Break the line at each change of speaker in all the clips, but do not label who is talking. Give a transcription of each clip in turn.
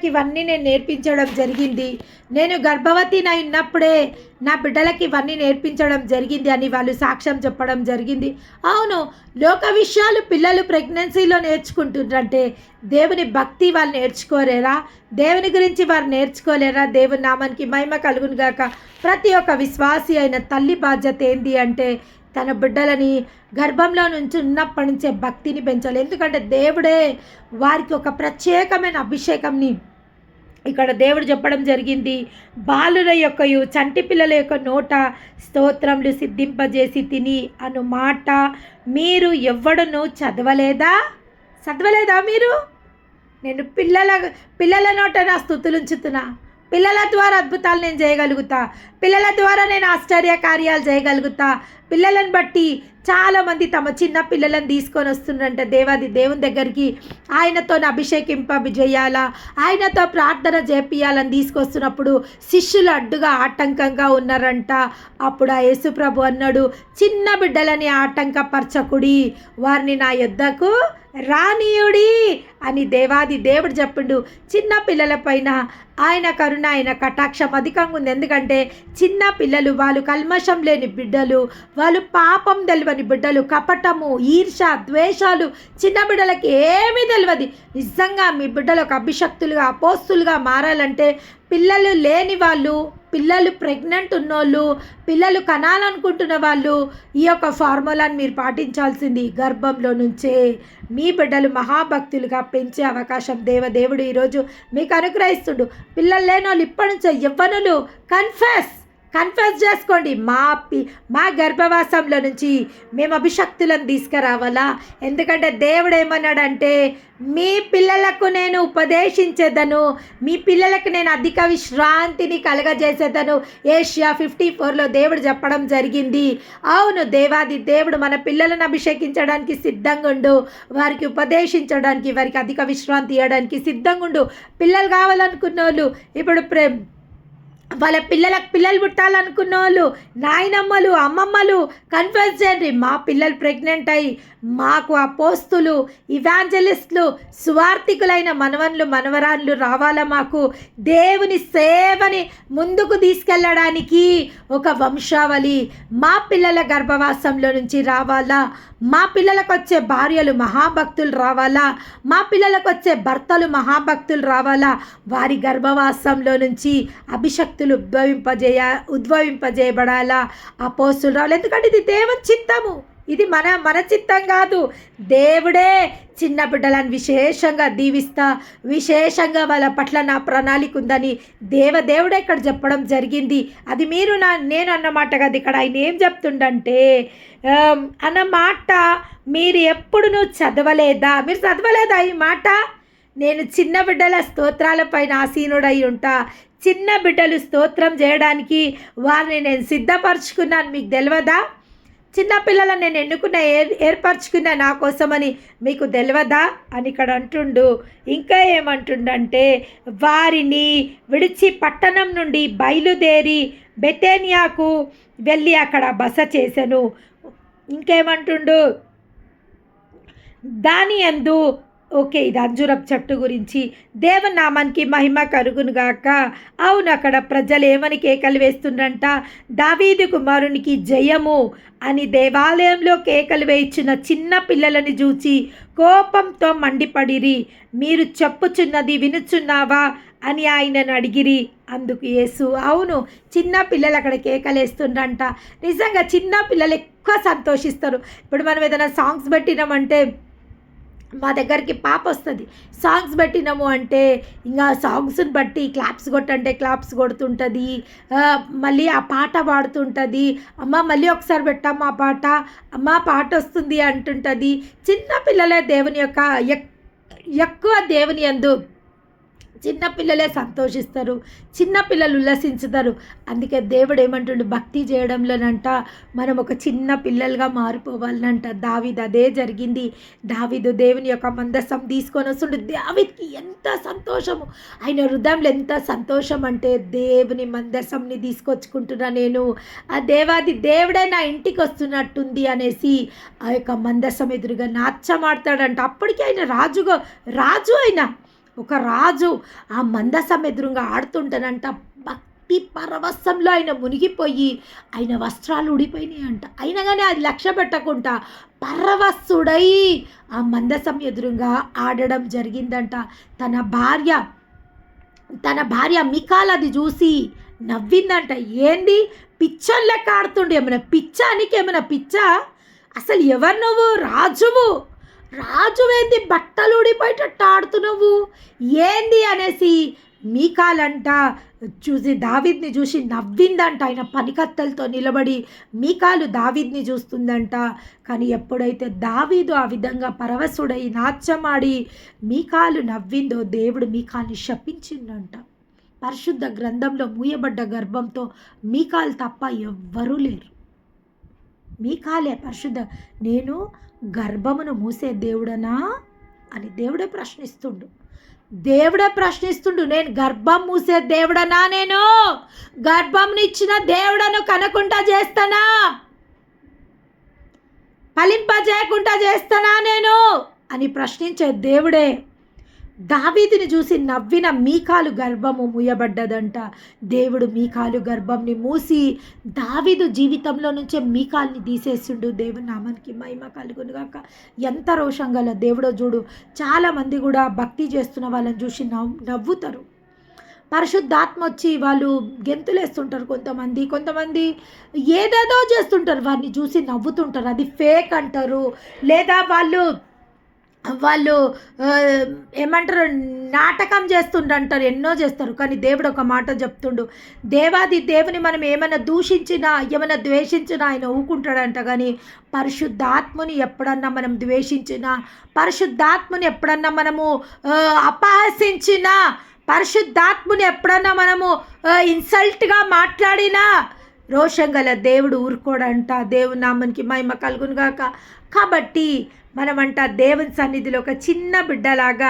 బిడ్డలకి ఇవన్నీ నేను నేర్పించడం జరిగింది. నేను గర్భవతినై ఉన్నప్పుడే నా బిడ్డలకి ఇవన్నీ నేర్పించడం జరిగింది అని వాళ్ళు సాక్ష్యం చెప్పడం జరిగింది. అవును, లోక విషయాలు పిల్లలు ప్రెగ్నెన్సీలో నేర్చుకుంటుంటే దేవుని భక్తి వాళ్ళు నేర్చుకోలేరా? దేవుని గురించి వారు నేర్చుకోలేరా? దేవుని నామానికి మహిమ కలుగును గాక. ప్రతి ఒక్క విశ్వాసి అయిన తల్లి బాధ్యత ఏంటి అంటే తన బిడ్డలని గర్భంలో నుంచి ఉన్నప్పటి నుంచే భక్తిని పెంచాలి. ఎందుకంటే దేవుడే వారికి ఒక ప్రత్యేకమైన అభిషేకంని ఇక్కడ దేవుడు చెప్పడం జరిగింది. బాలుల యొక్క చంటి పిల్లల యొక్క నోట స్తోత్రములు సిద్ధింపజేసి తిని అను మాట మీరు ఎవ్వడను చదవలేదా మీరు? నేను పిల్లల నోట నా స్తుతులు ఉంచుతున్నా. పిల్లల ద్వారా అద్భుతాలు నేను చేయగలుగుతా. పిల్లల ద్వారా నేను ఆశ్చర్య కార్యాలు చేయగలుగుతా. పిల్లలను బట్టి చాలామంది తమ చిన్న పిల్లలను తీసుకొని వస్తుందంట దేవుని దగ్గరికి. ఆయనతో అభిషేకింపజేయాలా, ఆయనతో ప్రార్థన చేపియాలని తీసుకొస్తున్నప్పుడు శిష్యులు అడ్డుగా ఆటంకంగా ఉన్నారంట. అప్పుడు ఆ యేసుప్రభు అన్నాడు, చిన్న బిడ్డలని ఆటంకపరచకుడి, వారిని నా యొద్దకు రానీయుడి అని దేవుడు చెప్పిండు. చిన్న పిల్లల పైన ఆయన కరుణ, ఆయన కటాక్షం అధికంగా ఉంది. ఎందుకంటే చిన్న పిల్లలు వాళ్ళు కల్మషం లేని బిడ్డలు, వాళ్ళు పాపం తెలియని బిడ్డలు, కపటము, ఈర్ష, ద్వేషాలు చిన్న బిడ్డలకి ఏమీ తెలియదు. నిజంగా మీ బిడ్డలు ఒక అభిషక్తులుగా అపోస్తులుగా మారాలంటే పిల్లలు లేని వాళ్ళు, పిల్లలు ప్రెగ్నెంట్ ఉన్నోళ్ళు, పిల్లలు కనాలనుకుంటున్న వాళ్ళు ఈ యొక్క ఫార్ములాని మీరు పాటించాల్సింది. గర్భంలో నుంచే మీ బిడ్డలు మహాభక్తులుగా పెంచే అవకాశం దేవుడు ఈరోజు మీకు అనుగ్రహిస్తుండు. పిల్లలు లేని వాళ్ళు ఇప్పటి నుంచే యవ్వనులు కన్ఫెస్ చేసుకోండి. మా గర్భవాసంలో నుంచి మేము అభిషక్తులను తీసుకురావాలా. ఎందుకంటే దేవుడు ఏమన్నాడంటే మీ పిల్లలకు నేను ఉపదేశించేదను, మీ పిల్లలకు నేను అధిక విశ్రాంతిని కలగజేసేదను. ఏషియా 54లో దేవుడు చెప్పడం జరిగింది. అవును, దేవుడు మన పిల్లలను అభిషేకించడానికి సిద్ధంగా ఉండు, వారికి ఉపదేశించడానికి, వారికి అధిక విశ్రాంతి ఇవ్వడానికి సిద్ధంగా ఉండు. పిల్లలు కావాలనుకున్న వాళ్ళు, ఇప్పుడు వాళ్ళ పిల్లలు పుట్టాలనుకున్న వాళ్ళు, నాయనమ్మలు, అమ్మమ్మలు కన్ఫెస్ చేయండి. మా పిల్లలు ప్రెగ్నెంట్ అయ్యి మాకు అపోస్తులు, ఇవాంజలిస్టులు, సువార్థికులైన మనవరాళ్ళు రావాలా. మాకు దేవుని సేవని ముందుకు తీసుకెళ్ళడానికి ఒక వంశావళి మా పిల్లల గర్భవాసంలో నుంచి రావాలా. మా పిల్లలకు వచ్చే భార్యలు మహాభక్తులు రావాలా. మా పిల్లలకు వచ్చే భర్తలు మహాభక్తులు రావాలా. వారి గర్భవాసంలో నుంచి అభిషక్తులు ఉద్భవింపజేయబడాలా, అపోస్తులు రావాలి. ఎందుకంటే ఇది దేవుని చిత్తము, ఇది మన చిత్తం కాదు. దేవుడే చిన్న బిడ్డలను విశేషంగా దీవిస్తా, విశేషంగా వాళ్ళ పట్ల నా ప్రణాళిక ఉందని దేవుడే ఇక్కడ చెప్పడం జరిగింది. అది నేను అన్నమాట కాదు. ఇక్కడ ఆయన ఏం చెప్తుండంటే అన్నమాట మీరు ఎప్పుడు చదవలేదా ఈ మాట? నేను చిన్న బిడ్డల స్తోత్రాలపైన ఆసీనుడై ఉంటా. చిన్న బిడ్డలు స్తోత్రం చేయడానికి వారిని నేను సిద్ధపరచుకున్నాను, మీకు తెలియదా? చిన్నపిల్లలను నేను ఏర్పరచుకున్నా నా కోసమని మీకు తెలియదా అని ఇక్కడ అంటుండు. ఇంకా ఏమంటుండంటే వారిని విడిచి పట్టణం నుండి బయలుదేరి బెతేనియాకు వెళ్ళి అక్కడ బస చేశాను. ఇంకేమంటుండు, దాని యందు ఓకే, ఇది అంజూరపు చెట్టు గురించి. దేవుని నామానికి మహిమ కలుగునుగాక. అవును, అక్కడ ప్రజలు ఏమని కేకలు వేస్తుండంట, దావీదు కుమారునికి జయము అని దేవాలయంలో కేకలు వేయించిన చిన్న పిల్లలని చూచి కోపంతో మండిపడిరి. మీరు చెప్పుచున్నది వినుచున్నావా అని ఆయనను అడిగిరి. అందుకు యేసు, అవును, చిన్న పిల్లలు అక్కడ కేకలేస్తుండంట. నిజంగా చిన్న పిల్లలు ఎక్కువ సంతోషిస్తారు. ఇప్పుడు మనం ఏదైనా సాంగ్స్ పెట్టినామంటే మా దగ్గరికి పాప వస్తుంది. సాంగ్స్ పెట్టినాము అంటే ఇంకా సాంగ్స్ని బట్టి క్లాప్స్ కొట్టంటే క్లాప్స్ కొడుతుంటుంది. మళ్ళీ ఆ పాట పాడుతుంటుంది. అమ్మ మళ్ళీ ఒకసారి పెట్టాము ఆ పాట, అమ్మ పాట వస్తుంది అంటుంటుంది. చిన్న పిల్లలే దేవుని యొక్క ఎక్కువ దేవుని యందు చిన్నపిల్లలే సంతోషిస్తారు, చిన్నపిల్లలు ఉల్లసించుతారు. అందుకే దేవుడు ఏమంటుండు, భక్తి చేయడంలోనంట మనం ఒక చిన్న పిల్లలుగా మారిపోవాలనంట. దావీదు అదే జరిగింది. దావీదు దేవుని యొక్క మందసం తీసుకొని వస్తుండే. దావీదుకి ఎంత సంతోషము, ఆయన హృదయంలో ఎంత సంతోషం అంటే దేవుని మందసంని తీసుకొచ్చుకుంటున్నా నేను, ఆ దేవుడే నా ఇంటికి వస్తున్నట్టుంది అనేసి ఆ యొక్క మందసం ఎదురుగా నాట్యమాడతాడంట. అప్పటికి ఆయన రాజు అయినా ఒక రాజు ఆ మందసం ఎదురుగా ఆడుతుంటానంట, భక్తి పరవశంలో ఆయన మునిగిపోయి ఆయన వస్త్రాలు ఊడిపోయినాయి అంట. అయినా కానీ అది లక్ష్య పెట్టకుండా పరవశుడై ఆ మందసం ఎదురుగా ఆడడం జరిగిందంట. తన భార్య మికాల్ అది చూసి నవ్విందంట. ఏంది పిచ్చోని లెక్క ఆడుతుండే, ఏమైనా పిచ్చా, నీకేమైనా పిచ్చా? అసలు ఎవరు నువ్వు? రాజువేంది బట్టలు ఊడిపోయేటట్టు ఆడుతున్నావు ఏంది అనేసి మీకాలంట చూసి దావీద్ని చూసి నవ్విందంట. ఆయన పనికత్తెలతో నిలబడి మీకాలు దావీద్ని చూస్తుందంట. కానీ ఎప్పుడైతే దావీదు ఆ విధంగా పరవశుడై నాట్యమాడి మీకాలు నవ్విందో దేవుడు మీకాల్ని శపించిందంట. పరిశుద్ధ గ్రంథంలో మూయబడ్డ గర్భంతో మీకాలు తప్ప ఎవ్వరూ లేరు. మీకాలే పరిశుద్ధ, నేను గర్భమును మూసే దేవుడనా అని దేవుడే ప్రశ్నిస్తుండు. నేను గర్భం మూసే దేవుడనా? నేను గర్భంనిచ్చిన దేవుడను కనకుండా చేస్తానా? ఫలింపజేయకుండా చేస్తానా నేను అని ప్రశ్నించే దేవుడే. దావీదుని చూసి నవ్విన మీకాలు గర్భము మూయబడ్డదంట. దేవుడు మీకాలు గర్భంని మూసి దావీదు జీవితంలో నుంచే మీకాల్ని తీసేసిండు. దేవుని నామానికి మహిమ కలుగునుగాక. ఎంత రోషం గల దేవుడో చూడు. చాలామంది కూడా భక్తి చేస్తున్న వాళ్ళని చూసి నవ్వుతారు. పరిశుద్ధాత్మ వచ్చి వాళ్ళు గెంతులేస్తుంటారు. కొంతమంది ఏదేదో చేస్తుంటారు, వారిని చూసి నవ్వుతుంటారు. అది ఫేక్ అంటారు. లేదా వాళ్ళు ఏమంటారు, నాటకం చేస్తుండంటారు, ఎన్నో చేస్తారు. కానీ దేవుడు ఒక మాట చెప్తుండు, దేవాది దేవుని మనం ఏమైనా దూషించినా ఏమైనా ద్వేషించినా ఆయన ఊకుంటాడంట. కానీ పరిశుద్ధాత్మని ఎప్పుడన్నా మనం ద్వేషించినా, పరిశుద్ధాత్మని ఎప్పుడన్నా మనము అపహసించినా, పరిశుద్ధాత్మని ఎప్పుడన్నా మనము ఇన్సల్ట్గా మాట్లాడినా రోషం గల దేవుడు ఊరుకోడంట. దేవుని నామానికి మహిమ కలుగునుగాక. కాబట్టి మనమంట దేవుని సన్నిధిలో ఒక చిన్న బిడ్డలాగా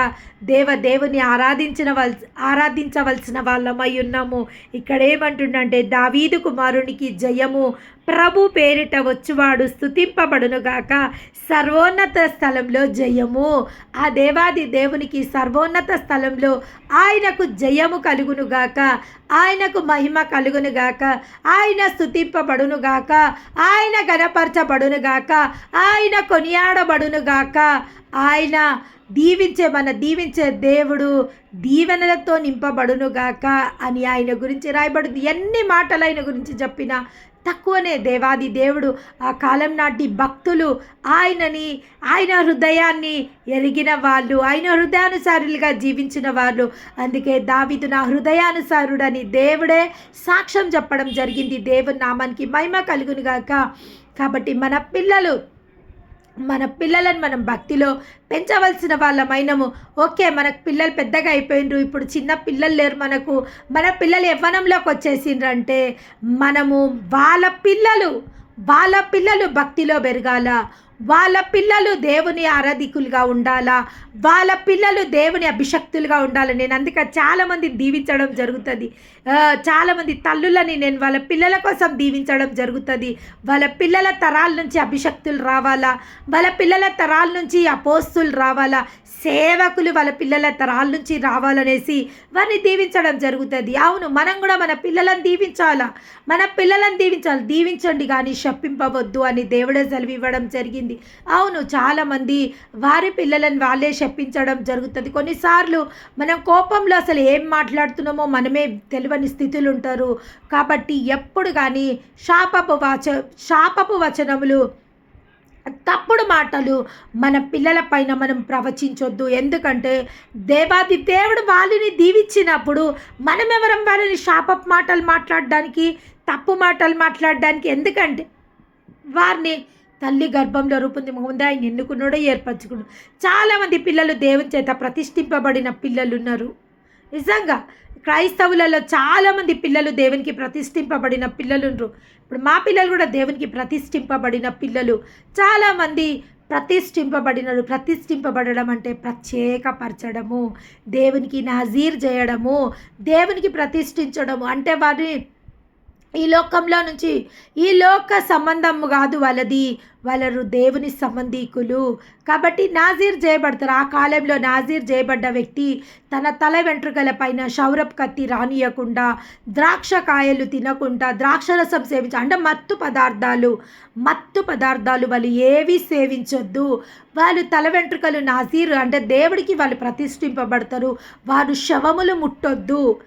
దేవుని ఆరాధించవలసిన వాళ్ళమై ఉన్నాము. ఇక్కడ ఏమంటుండంటే, దావీదు కుమారునికి జయము, ప్రభు పేరిట వచ్చువాడు స్తుతింపబడునుగాక, సర్వోన్నత స్థలంలో జయము. ఆ దేవాది దేవునికి సర్వోన్నత స్థలంలో ఆయనకు జయము కలుగునుగాక, ఆయనకు మహిమ కలుగునుగాక, ఆయన స్తుతింపబడునుగాక, ఆయన గణపరచబడునుగాక, ఆయన కొనియాడబడునుగాక. ఆయన దీవించే దేవుడు దీవెనలతో నింపబడునుగాక అని ఆయన గురించి రాయబడింది. ఎన్ని మాటలు ఆయన గురించి చెప్పినా తక్కువనే. దేవాది దేవుడు ఆ కాలం నాటి భక్తులు ఆయన హృదయాన్ని ఎరిగిన వాళ్ళు, ఆయన హృదయానుసారులుగా జీవించిన వాళ్ళు. అందుకే దావీదు నా హృదయానుసారుడని దేవుడే సాక్ష్యం చెప్పడం జరిగింది. దేవుని నామానికి మహిమ కలుగునుగాక. కాబట్టి మన పిల్లలను మనం భక్తిలో పెంచవలసిన వాళ్ళమైనము. ఓకే, మనకు పిల్లలు పెద్దగా అయిపోయినరు, ఇప్పుడు చిన్న పిల్లలు లేరు మనకు, మన పిల్లలు యవ్వనంలోకి వచ్చేసిండ్రంటే మనము వాళ్ళ పిల్లలు భక్తిలో పెరగాల, వాళ్ళ పిల్లలు దేవుని ఆరాధికులుగా ఉండాలా, వాళ్ళ పిల్లలు దేవుని అభిషక్తులుగా ఉండాలి. నేను అందుకే చాలామందిని దీవించడం జరుగుతుంది. చాలామంది తల్లులని నేను వాళ్ళ పిల్లల కోసం దీవించడం జరుగుతుంది. వాళ్ళ పిల్లల తరాల నుంచి అభిషక్తులు రావాలా, వాళ్ళ పిల్లల తరాల నుంచి అపోస్తులు రావాలా, సేవకులు వాళ్ళ పిల్లల తరాల నుంచి రావాలనేసి వారిని దీవించడం జరుగుతుంది. అవును, మనం కూడా మన పిల్లలను దీవించాలా, దీవించండి కానీ శప్పింపవద్దు అని దేవుడే సెలవు ఇవ్వడం జరిగింది. అవును, చాలామంది వారి పిల్లలను వాళ్ళే శపించడం జరుగుతుంది. కొన్నిసార్లు మనం కోపంలో అసలు ఏం మాట్లాడుతున్నామో మనమే తెలియని స్థితులు ఉంటారు. కాబట్టి ఎప్పుడు కానీ శాపపు వచనములు, తప్పుడు మాటలు మన పిల్లల పైన మనం ప్రవచించొద్దు. ఎందుకంటే దేవాది దేవుడు వాళ్ళని దీవించినప్పుడు మనం ఎవరం వాళ్ళని శాపపు మాటలు మాట్లాడడానికి, తప్పు మాటలు మాట్లాడడానికి? ఎందుకంటే వారిని తల్లి గర్భంలో రూపొంది ముందు ఆయన ఎన్నుకున్నాడో ఏర్పరచుకున్నాడు. చాలామంది పిల్లలు దేవుని చేత ప్రతిష్ఠింపబడిన పిల్లలు ఉన్నారు. నిజంగా క్రైస్తవులలో చాలామంది పిల్లలు దేవునికి ప్రతిష్ఠింపబడిన పిల్లలు ఉన్నారు. ఇప్పుడు మా పిల్లలు కూడా దేవునికి ప్రతిష్ఠింపబడిన పిల్లలు. చాలామంది ప్రతిష్ఠింపబడడం అంటే ప్రత్యేకపరచడము, దేవునికి నజీర్ చేయడము, దేవునికి ప్రతిష్ఠించడము అంటే ఈ లోకంలో నుంచి ఈ లోక సంబంధము కాదు వాళ్ళది, వాళ్ళు దేవుని సంబంధీకులు. కాబట్టి నాజీర్ చేయబడతారు. ఆ కాలంలో నాజీర్ చేయబడ్డ వ్యక్తి తన తల వెంట్రుకల పైన క్షౌరపు కత్తి రానియకుండా, ద్రాక్ష కాయలు తినకుండా, ద్రాక్షరసం అంటే మత్తు పదార్థాలు వాళ్ళు ఏవి సేవించొద్దు. వాళ్ళు తల వెంట్రుకలు నాజీర్ అంటే దేవుడికి వాళ్ళు ప్రతిష్ఠింపబడతారు. వారు శవములు ముట్టొద్దు.